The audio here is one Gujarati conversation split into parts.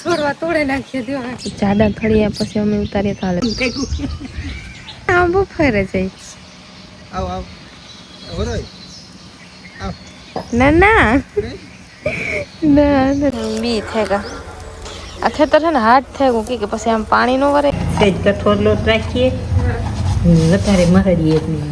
છોડવા તોડે નાખીએ દો જાડા થળિયા પછી અમે ઉતારીએ તો હાલે આમ બહુ ફરે છે આવ આવ ઓરોય આવ ના ના ના બી થેગા આ ખેતર છે ને હાથ થેગું કે પછી આમ પાણી નો વરે સેજ કઠોર લોટ રાખીએ વધારે મહડીએ નહીં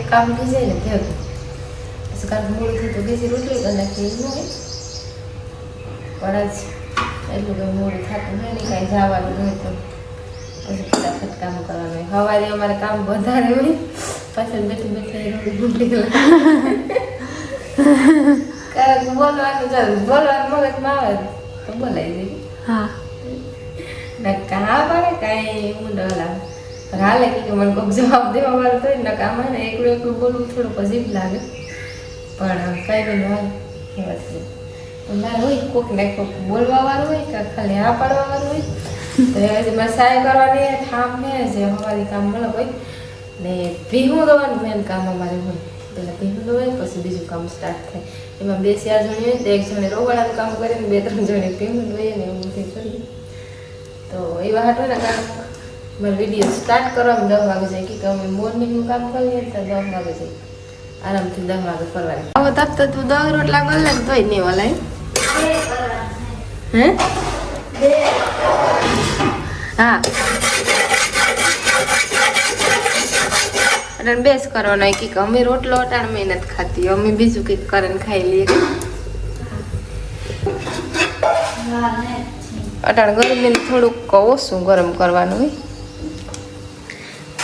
કામ થઈ જાય ને ભેગું પછી કારણ મૂળ થઈ તો બેસી રોટલી કરી નાખી એવું હોય પણ જ એટલું કંઈ મોડું થતું હોય ને કાંઈ જવાનું હોય તો પછી ફટાફટ કામ કરવાનું હોય સવારે અમારે કામ વધારે હોય પાછળ બેઠી બેઠી રોટલી કારણ બોલવાનું બોલવાનું મગજમાં આવે તો બોલાઈ જાય હા ના કાં પડે કાંઈ ઊંડો લાગે પણ હાલે કે મને કોઈક જવાબ દેવા વાળું થાય ને કામ ને એકલું બોલવું થોડુંક અજીબ લાગે પણ કઈ બી હાલ મારે હોય કોક ને કોક બોલવા વાળું હોય કે ખાલી હા પાડવા વાળું હોય તો હજી મારે સહાય કરવાની ઠામ ને જે અમારી કામ મતલબ હોય ને ભીહું દવાનું મેન કામ અમારે હોય પેલા ભીહું દવાય પછી બીજું કામ સ્ટાર્ટ થાય એમાં 2-4 જણી હોય તો એક જણે રોવાળાનું કામ કરે ને 2-3 જણે ભીહું દઈએ ને એવું બધું કરીએ તો એવા હાટ હોય ને કામ મારે વિડીયો સ્ટાર્ટ કરવામાં 10 વાગે જાય કે અમે મોર્નિંગનું કામ કરીએ તો 10 વાગે જાય આરામથી 10 વાગે કરવાની હવે તત તો તું 10 રોટલા કરી લે તોય નહીં વલાય હે હા અટાણ બેસ કરવાનો કે અમે રોટલો અટાણ મહેનત ખાતી અમે બીજું કંઈક કરીને ખાઈ લઈએ અટાણ ગરમીને થોડુંક ઓછું ગરમ કરવાનું હોય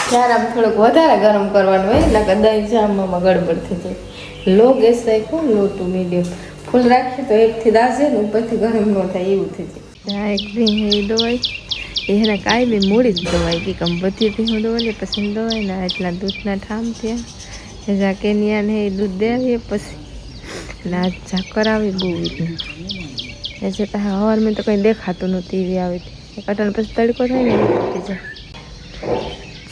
ત્યારે આમ થોડુંક વધારે ગરમ કરવાનું હોય એટલે કે દહીં જામવામાં ગડબડ થઈ જાય લો ગેસ રાખ્યો લો ટુ મીડિયમ ફૂલ રાખીએ તો એકથી દાજે ને ઉપરથી ગરમ ન થાય એવું થઈ જાય એક ભીંગ દવાઈ એને કાંઈ બી મૂડી જ દવાઈ કે કમ બધી ભીંગ દવાઈ પછી દવાઈ ને એટલા દૂધના ઠામ થયા જા કેનિયા ને એ દૂધ દેવીએ પછી એટલે આ જા કરાવી બહુ એ જે ત્યાં હવાર મેં તો કંઈ દેખાતું નહોતું એવી આવી હતી અટાણ પછી તડકો થાય ને એ તૂટી જાય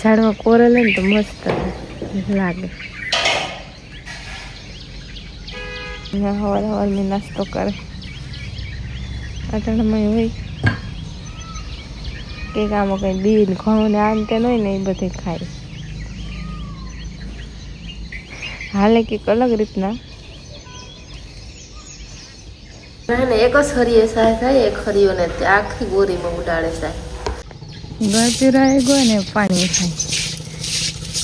ઝાડમાં કોરે લે ને તો મસ્ત લાગે હવાર મેં નાસ્તો કરે અટાણમાં હોય કંઈક આમાં કંઈ બીન ઘઉં ને આમ તેન હોય ને એ બધે ખાય હાલે કંઈક અલગ રીતના ના ને એક જ હરીએ સાય થાય એક હરીઓ ને આખી ગોરીમાં ઉડાડે સાય ગજરા એ ગયો ને પાણી થાય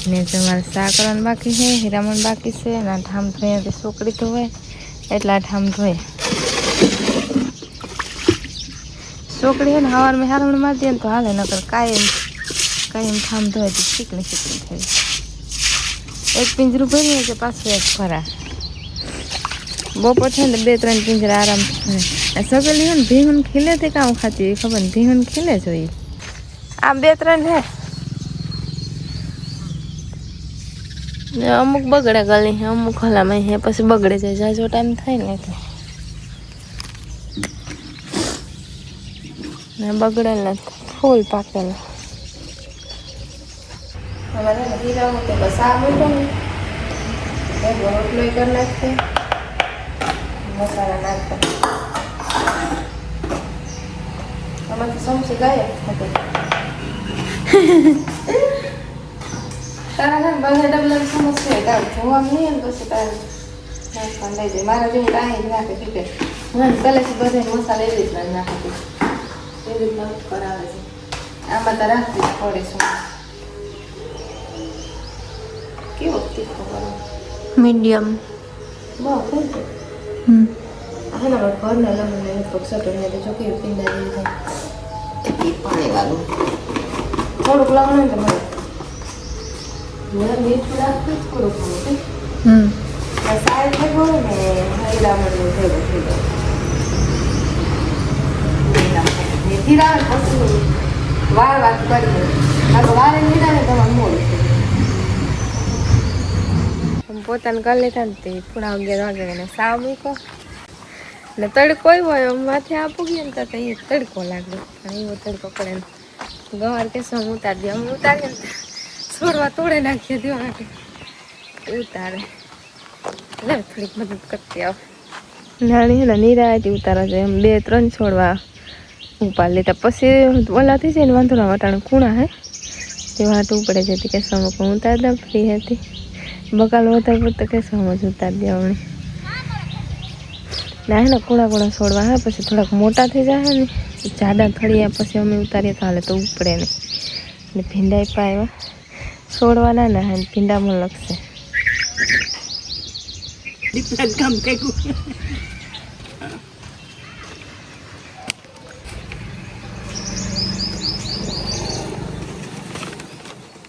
ને તમારે સાકરણ બાકી છે હીરામણ બાકી છે ને ઠામ ધોયાથી સોકડી ધોવાય એટલા ઠામ ધોય સોકડી છે ને સવારમાં હારમણ મારી દે ને તો હાલે નકર કાયમ ઠામ ધોય તો ચીકણી થઈ એક પિંજરું ભરીએ કે પાછું એક ભરા બપોર છે ને 2-3 પિંજરા આરામથી ભરે સગલી હોય ને ભીહન ખીલે તે કામ ખાતી હોય ખબર ને ભીહન ખીલે જોઈએ આમ 2-3 હે અમુક બગડે ગલી અમુક હલામાં હે પછી બગડે જાય જાજો ટાઈમ થાય ને એટલે ને બગડેલા ફૂલ પાકેલા અમારે હીરામાં તો બસ આ મૂકો ને રોટલો કરી નાખીએ મસાલા નાખતા આમાંથી સમસી ગાયબ થતી તારા ઘર બધા ડબલા સમસ્યા તાર જોવા નહીં ને પછી તારે નાખવા લઈ જાય મારા જેવું ટાઈ નાખે પીપે હું પહેલેથી બધે મસાલા એવી રીતના નાખતી એવી રીતના કરાવે છે આમાં તો રાખવી જ પડે શું કેવો તીખો કરો મીડિયમ. બહુ થઈ જાય હા ના ઘરના લમણે ચટણી તો જો કે પીંડા જેવી થાય એ પાણીવાળું થોડુંક લવણ તો મને મીઠું રાખતું થોડુંક ઘણું સારી ભેગો ને હરીરામણનું ભેગું થઈ જાય ધીરા પછી વાર વાત કરી વારે નીરાને તમારે મોડું પોતાને કરી લેતા ને તે પૂરા 11 વાગે ને સાવ મૂકો ને તડકો હોય માથે આપું ગયા ને તો એ તડકો લાગે અને એવો તડકો પડે ને ગવાર કે શું ઉતારી દે અમે ઉતારીએ ને છોડવા તોડે નાખીએ દેવા માટે ઉતારે લે થોડીક મદદ કરતી આવ નાની ને નિરાયતી ઉતારા છે એમ 2-3 છોડવા ઉપાડ લેતા પછી ઓલા થઈ જાય ને વાંધો ના વટાણ કુણા હે તે વાટ ઉપડે જતી કે સમક ઉતારી દે ફ્રી હતી બકાલ વધારે પડતો કે સમજ ઉતારી દેવાની ના હે ને કુણા છોડવા હે પછી થોડાક મોટા થઈ જાય ને જાડા થળિયા પછી અમે ઉતારીએ તો હાલે તો ઉપડે ને એટલે ભીંડા પાવ્યા છોડવાના ને હે ભીંડામાં લગશે કામ કર્યું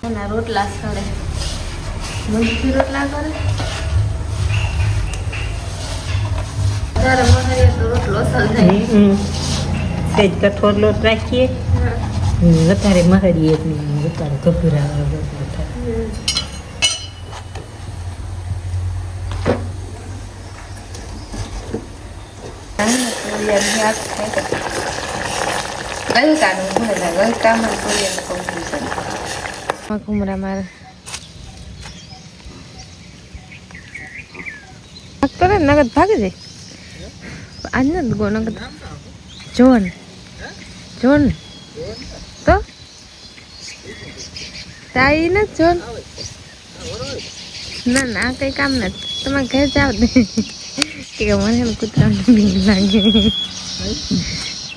એના રોટલા સડે મજબૂતી રોટલા કરે ત્યારે મહારીએ તો રોટલો સળાય સેજ કઠોર લોટ રાખીએ વધારે મહરીએ વધારે ગભરા ઘુમરા મારે ભાગતો ને નગદ ભાગે છે આજ નથી ગો નગદ જોન તો તાઈ ને જોન ના ના કઈ કામ નથી તમે ઘરે જાવ દે કે મને કૂતરાનું બીક લાગે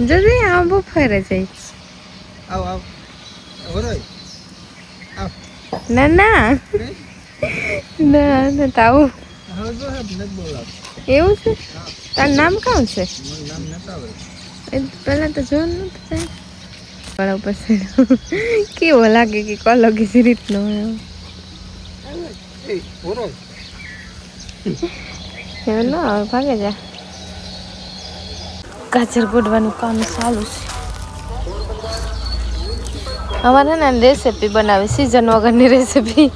જલ્દી આ બહુ ફરે છે આવ ઓરોય ના ના ના ના તાવું હવે જો હે નથી બોલાવ એવું છે તારું નામ કામ છે મારું નામ નતા હોય એ પહેલા તો જોન નતું થાય કળા પછી કેવો લાગે કે કલો કીધી રીતનો હોય એ ઓરોય એવું ના હવે ભાગે જા ગાજર ગોડવાનું કામ ચાલુ છે અમારે ને રેસીપી બનાવી સિઝન વગરની રેસીપી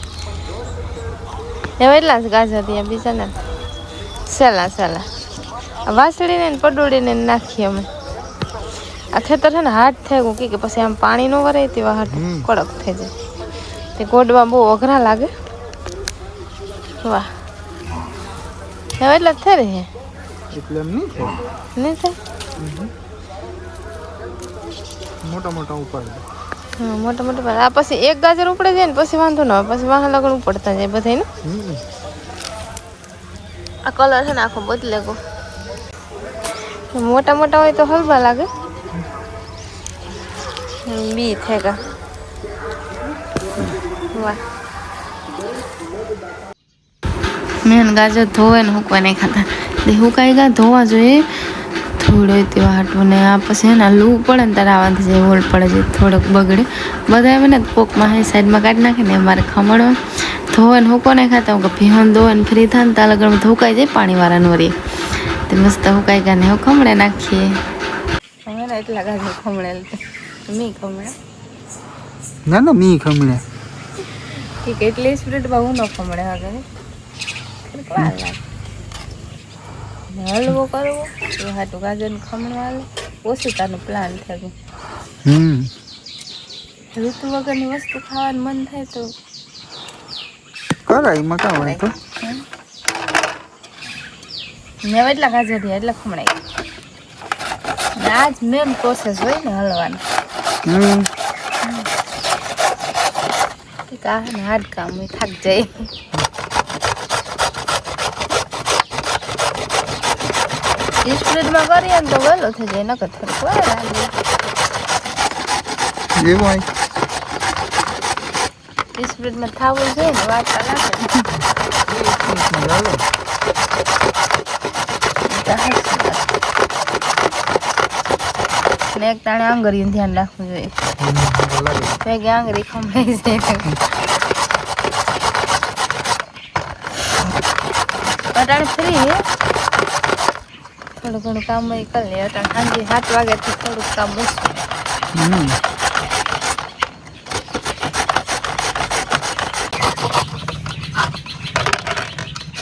એમાં એટલા જ ગાજર ત્યાં બીજા ને સહેલા વાસળીને ને પડોળીને નાખીએ અમે આ ખેતર છે ને હાથ થઈ ગયું કે પછી આમ પાણી નો વરાય તેવા હાથ કડક થઈ જાય તે ગોડવા બહુ અઘરા લાગે વાહ હવે એટલે જ થઈ રહી એટલે એમ નહીં થાય નહીં થાય મોટા ઉપાડ હા મોટા આ પછી એક ગાજર ઉપડે જાય ને પછી વાંધો ન આવે પછી વાહ લગન ઉપડતા જાય બધા ને આ કલર છે ને આખો બદલે ગો મોટા હોય તો હલવા લાગે બી થેગા વાહ મેન ગાજર ધોવે ને હુકવા નહીં ખાતા હુકાઈ ગયા ધોવા જોઈએ થોડો તેવા હાટવું ને આ પછી એના લૂ પડે ને ત્યારે આવાથી જાય હોલ પડે છે થોડોક બગડે બધા એમ ને કોકમાં હે સાઈડમાં કાઢી નાખે ને અમારે ખમણવા ધોવે ને હુકો નહીં ખાતા હું કે ભીહન ધોવે ને ફ્રી થાય ને ત્યાં લગનમાં ધોકાઈ જાય પાણીવાળાનું વરી તે મસ્ત હુકાઈ ગયા ને હવે ખમણે નાખીએ હવે ને એટલા ગાજર ખમણેલ મી ખમણે ના મી ખમણે ઠીક એટલી સ્પ્રેડમાં હું ન ખમણે આગળ વાર લાગે હલવો કરવો એ હાટું ગાજર ખમણવા હાલે ઓછું પ્લાન થયું ઋતુ વગરની વસ્તુ ખાવાનું મન થાય તો કરાય એમાં કાં હોય તો મેં એટલા ગાજર થયા એટલે ખમણાઈ આજ મેન પ્રોસેસ હોય ને હલવાની હાર્ડ કામ હોય થાક જાય સ્પીડમાં કરીએ ને તો વહેલો થઈ જાય નકર થોડુંક વાર લાગે એવું હોય સ્પીડમાં થવું જોઈએ ને વાત લાગે ને એક તાણે આંગળીનું ધ્યાન રાખવું જોઈએ ભેગી આંગળી ખંભાઈ જાય અટાણે ફ્રી હે થોડું ઘણું કામ કરી લે અટાણે સાંજે 7 વાગ્યાથી થોડુંક કામ બસ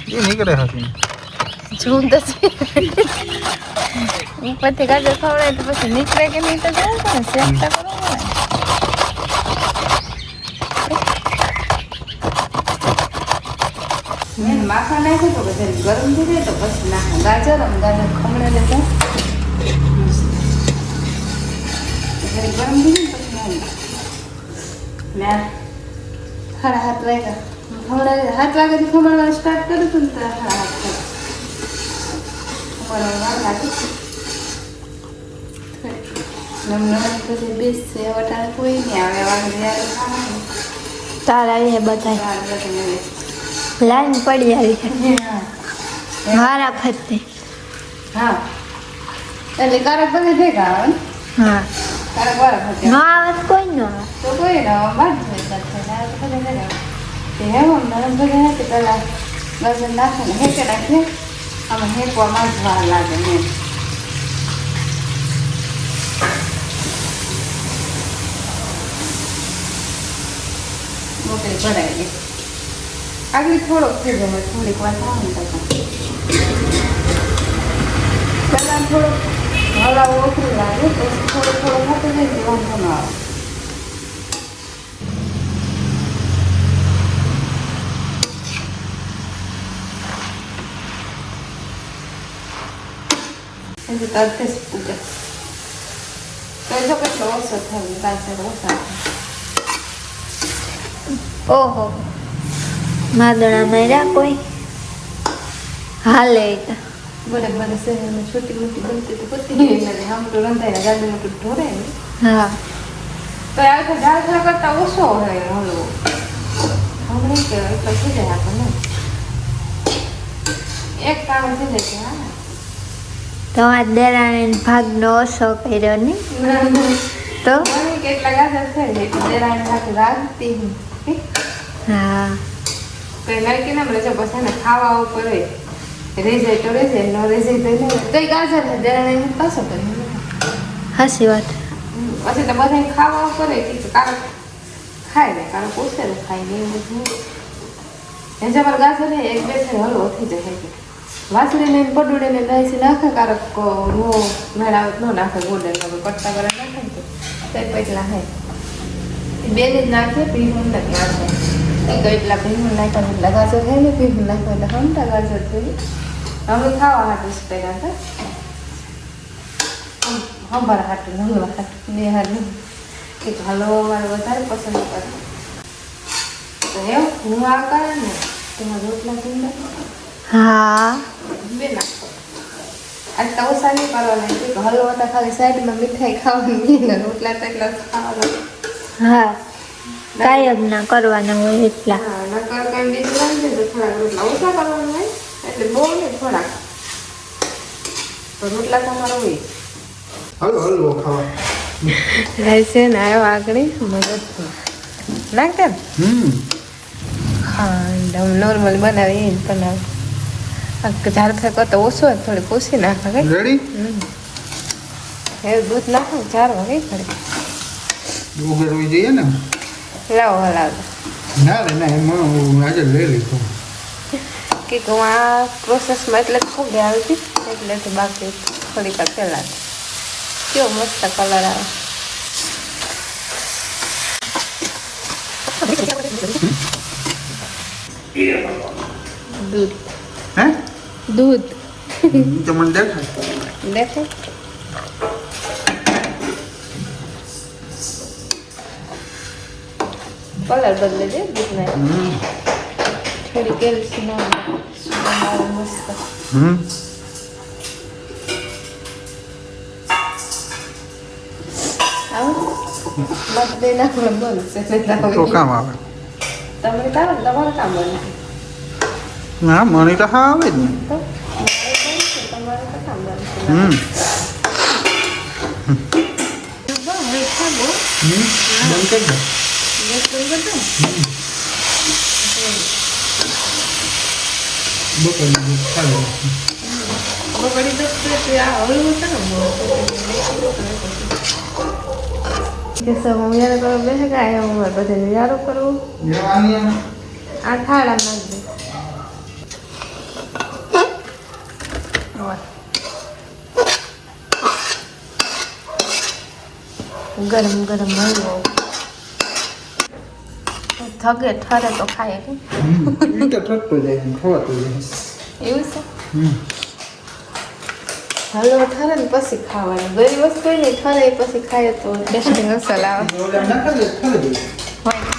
ये नहीं करे हाथी જોઉં તો ઉપરથી ગાજર ખવડાય તો પછી નીકળે કે નહીં તો જાય ને ચેષ્ટા કરો મેં માખા નાખ્યું તો પછી ગરમ થઈ જાય તો પછી નાખો ગાજર ખમણે લેતા ગરમ થઈ જાય પછી મેં 7:30 વાગ્યા ખમણા 7 વાગ્યાથી ખમણવાનું સ્ટાર્ટ કર્યું હતું ને તો 7:30 તારા એ બધા લાઈન પડી આવી છે મારા ફરતે હા એટલે કારક બધે ભેગા આવે ને હા કારક વાળા ફરતે નો આવત કોઈ નો આવે તો કોઈ ના બાદ ભેગા થાય બધે ભેગા તે હેમ નરમ ભેગા હે કે પેલા ગાજર નાખે ને હેકે નાખે આમાં હેકવામાં જ વાર લાગે ને મોકલી ભરાય ગઈ આગળ થોડોક થઈ જાય થોડીક વાર થાય ને પહેલાં થોડોક હલાવો ઓછું લાગે પછી થોડું થતું જાય ને વાંધો ન આવે એટલે તરત જ પૂજા તો જો કેટલો ઓછો થાય ગાજર ઓછા ઓહો માદણા માર્યા કોઈ હાલે તો બડે બડે શહેરમાં છોટી મોટી બનતી તો પતી એટલે આમ તો રંધાઈને ગાડીમાં તો ઢોરે ને હા તો આ તો ઝાડ કરતાં ઓછો હોય હલવો હમણાં કે એટલો થઈ જાય આપણને એક કામ થઈ જાય કે હા તમારા દેરાણીને ભાગનો ઓછો કર્યો ને તો મને કેટલા ગાજર થઈ જાય એટલે દેરાણી સાથે રાખતી હું હા પહેલાં કે ના રજા પછી ને ખાવા ઉપર રહી જાય તો રહી જાય ન રહી જાય તો નહીં તો એ ગાજર છે દેરાણી પાછો કરી હાસી વાત પછી તો બધાને ખાવા ઉપર રહી કે કારક ખાય ને કારક ઓછે ને ખાય ને એવું બધું એ જબર ગાજર ને એક બે છે હલવો થઈ જાય કે વાસળીને પડુડીને દાઈસી નાખે કારક નો મેળાવત ન નાખે ગોડે કટકા કરે નાખે ને તો પેટલા હે બેન જ નાખે પીવું નથી નાખે તો એટલા ભીનું નાખ્યા એટલા ગાજર થાય ને ભીનું નાખ્યા એટલે હમણાં ગાજર થઈ અમે ખાવા હાટું જ પહેલાં તો હંભાર હાટું હલવા હાટું બે હાટું એક હલવો મારે વધારે પસંદ કરે તો એવું હું આ કરે ને તેમાં રોટલા થઈ હા બે નાખો આજ તો ઓછા નહીં કરવાના કે હલવો તો ખાલી સાઈડમાં મીઠાઈ ખાવાની ને રોટલા તો એટલા ખાવાના હા કાયમ ના કરવાના હોય એટલા હા નકર કઈ બીજું રાખજે તો થોડાક રોટલા ઓછા કરવાના હોય એટલે બહુ નહીં થોડાક તો રોટલા તમારો હોય હલો હલવો ખાવા રહેશે ને આવ્યો આગળ મદદ નાખતા ને ખાંડ આમ નોર્મલ બનાવી એ જ બનાવે ઝાડ ફેંકો તો ઓછો હોય થોડીક ઓછી નાખે કઈ રેડી એવું દૂધ નાખો 4 વાગે પડે ઉગરવી જોઈએ ને લાવો હલાવો ના રે ના એમાં હું આજે લઈ લીધું કે હું આ પ્રોસેસમાં એટલે ખોબી આવી હતી એટલે બાકી થોડીક વાર પહેલાં કેવો મસ્ત કલર આવે દૂધ હે દૂધ તો મને દેખાય દેખો કલર બદલે છે દૂધને થોડી કેલ્શિયમ આવે મસ્ત આવું મત દે નાખો બનશે તો કામ આવે તમને તારે તમારે કામ બને ના મને તો હા આવે જ ને તો તમારે તો કામ બને બંધ કરી દો ગેસ બંધ કરતો બપોર ચાલો બગડી દો તો આ હળવું છે ને કે સબ હું યાર કરો બેસે કાય હું બધે યારો કરું જવાની આ થાળા નાખ દે ગરમ ગરમ હલવો થગે ઠરે તો ખાય કે એ તો ઠરતો જાય ખવાતો જાય એવું છે હલવો ઠરે ને પછી ખાવાનું ગરી વસ્તુ હોય ને ઠરે પછી ખાય તો ટેસ્ટિંગ અસલ આવે ઓલા ના કરે ઠરે જાય હોય